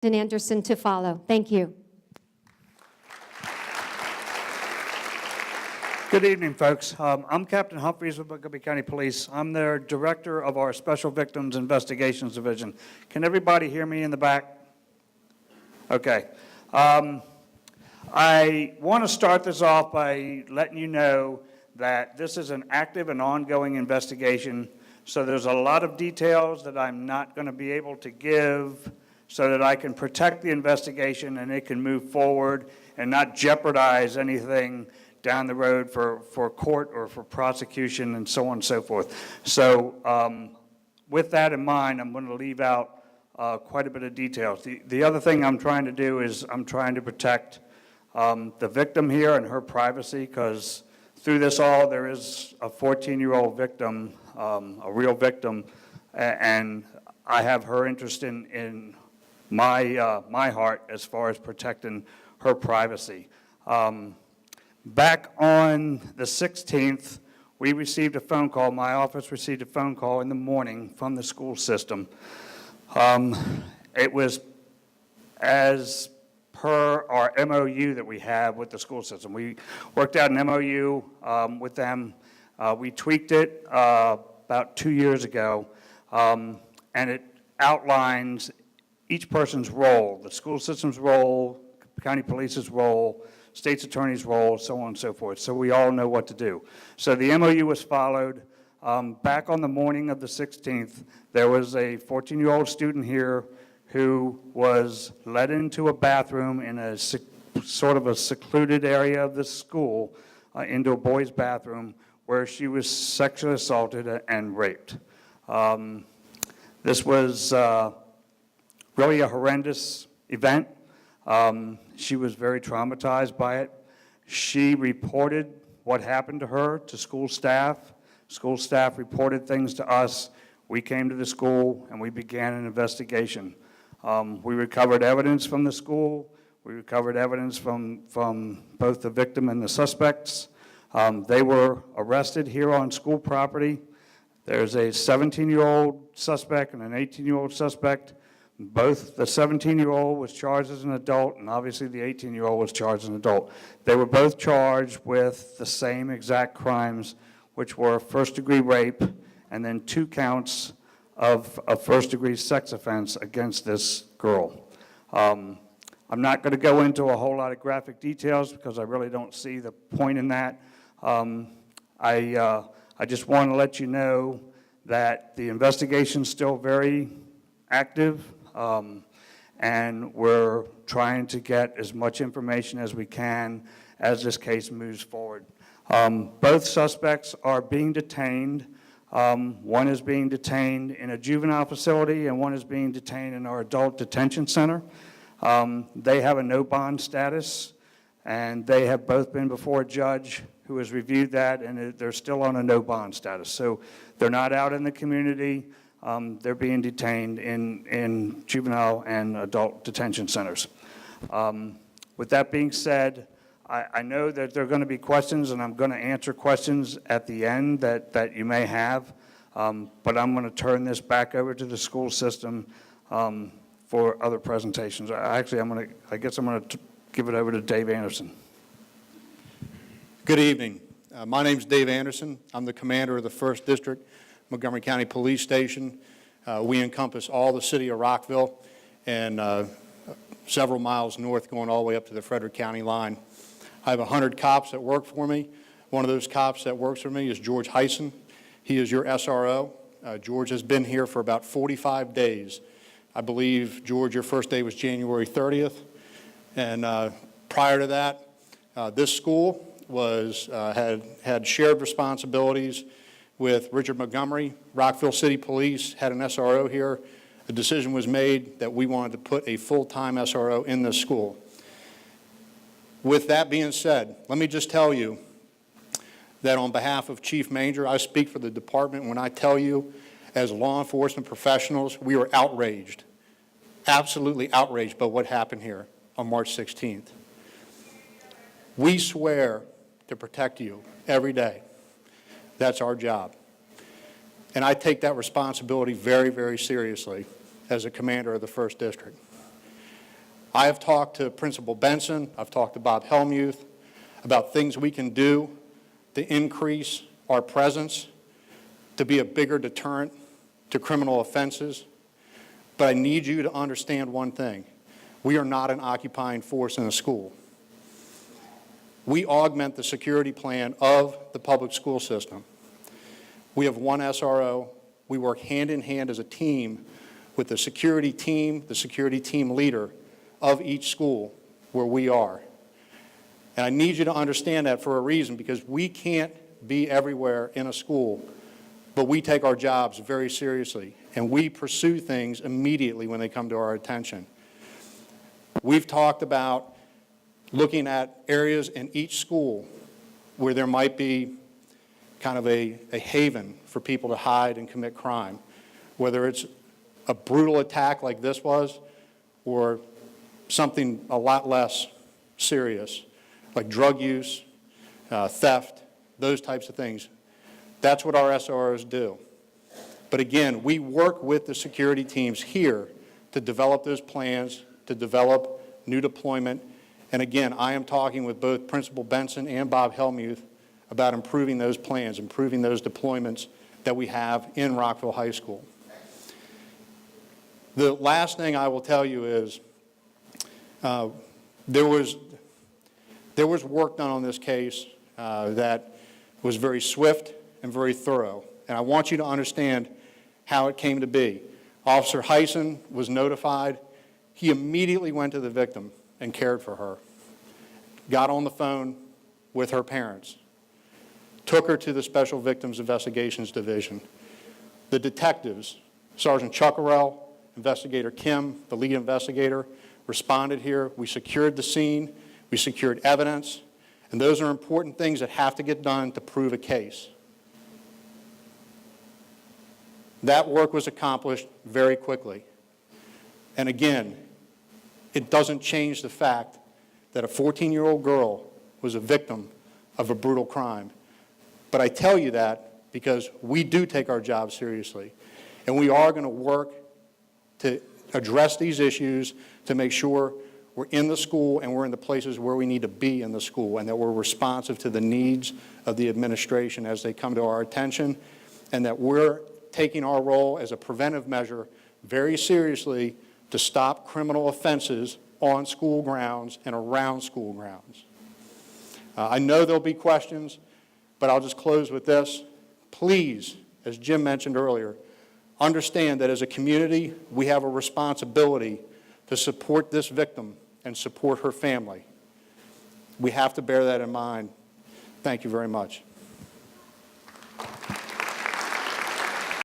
and Anderson to follow. Thank you. Good evening, folks. I'm Captain Humphreys with Montgomery County Police. I'm the director of our Special Victims Investigations Division. Can everybody hear me in the back? Okay. I want to start this off by letting you know that this is an active and ongoing investigation, so there's a lot of details that I'm not going to be able to give so that I can protect the investigation and it can move forward and not jeopardize anything down the road for court or for prosecution and so on and so forth. So with that in mind, I'm going to leave out quite a bit of details. The other thing I'm trying to do is I'm trying to protect the victim here and her privacy, because through this all there is a 14-year-old victim, a real victim, and I have her interest in my heart as far as protecting her privacy. Back on the 16th, we received a phone call, my office received a phone call in the morning from the school system. It was as per our MOU that we have with the school system. We worked out an MOU with them. We tweaked it about 2 years ago, and it outlines each person's role, the school system's role, county police's role, state's attorney's role, so on and so forth, so we all know what to do. So the MOU was followed. Back on the morning of the 16th, there was a 14-year-old student here who was led into a bathroom in a sort of a secluded area of the school, into a boys' bathroom, where she was sexually assaulted and raped. This was really a horrendous event. She was very traumatized by it. She reported what happened to her to school staff. School staff reported things to us. We came to the school and we began an investigation. We recovered evidence from the school. We recovered evidence from both the victim and the suspects. They were arrested here on school property. There's a 17-year-old suspect and an 18-year-old suspect. Both the 17-year-old was charged as an adult, and obviously the 18-year-old was charged as an adult. They were both charged with the same exact crimes, which were first-degree rape and then 2 counts of a first-degree sex offense against this girl. I'm not going to go into a whole lot of graphic details because I really don't see the point in that. I just want to let you know that the investigation's still very active. And we're trying to get as much information as we can as this case moves forward. Both suspects are being detained. One is being detained in a juvenile facility and one is being detained in our adult detention center. They have a no bond status, and they have both been before a judge who has reviewed that, and they're still on a no bond status. So they're not out in the community. They're being detained in juvenile and adult detention centers. With that being said, I know that there are going to be questions, and I'm going to answer questions at the end that you may have, but I'm going to turn this back over to the school system for other presentations. Actually, I guess I'm going to give it over to Dave Anderson. Good evening. My name is Dave Anderson. I'm the commander of the 1st District Montgomery County Police Station. We encompass all the city of Rockville and several miles north going all the way up to the Frederick County line. I have 100 cops that work for me. One of those cops that works for me is George Heisen. He is your SRO. George has been here for about 45 days. I believe, George, your first day was January 30th. And prior to that, this school had shared responsibilities with Richard Montgomery. Rockville City Police had an SRO here. A decision was made that we wanted to put a full-time SRO in this school. With that being said, let me just tell you that on behalf of Chief Manger, I speak for the department when I tell you, as law enforcement professionals, we are outraged, absolutely outraged by what happened here on March 16th. We swear to protect you every day. That's our job. And I take that responsibility very, very seriously as a commander of the 1st District. I have talked to Principal Benson, I've talked to Bob Helmuth about things we can do to increase our presence, to be a bigger deterrent to criminal offenses. But I need you to understand one thing. We are not an occupying force in a school. We augment the security plan of the public school system. We have one SRO. We work hand in hand as a team with the security team leader of each school where we are. And I need you to understand that for a reason, because we can't be everywhere in a school, but we take our jobs very seriously, and we pursue things immediately when they come to our attention. We've talked about looking at areas in each school where there might be kind of a haven for people to hide and commit crime, whether it's a brutal attack like this was or something a lot less serious, like drug use, theft, those types of things. That's what our SROs do. But again, we work with the security teams here to develop those plans, to develop new deployment. And again, I am talking with both Principal Benson and Bob Helmuth about improving those plans, improving those deployments that we have in Rockville High School. The last thing I will tell you is there was work done on this case that was very swift and very thorough. And I want you to understand how it came to be. Officer Heisen was notified. He immediately went to the victim and cared for her, got on the phone with her parents, took her to the Special Victims Investigations Division. The detectives, Sergeant Chuckarell, Investigator Kim, the lead investigator, responded here. We secured the scene. We secured evidence. And those are important things that have to get done to prove a case. That work was accomplished very quickly. And again, it doesn't change the fact that a 14-year-old girl was a victim of a brutal crime. But I tell you that because we do take our job seriously. And we are going to work to address these issues to make sure we're in the school and we're in the places where we need to be in the school, and that we're responsive to the needs of the administration as they come to our attention, and that we're taking our role as a preventive measure very seriously to stop criminal offenses on school grounds and around school grounds. I know there'll be questions, but I'll just close with this. Please, as Jim mentioned earlier, understand that as a community, we have a responsibility to support this victim and support her family. We have to bear that in mind. Thank you very much.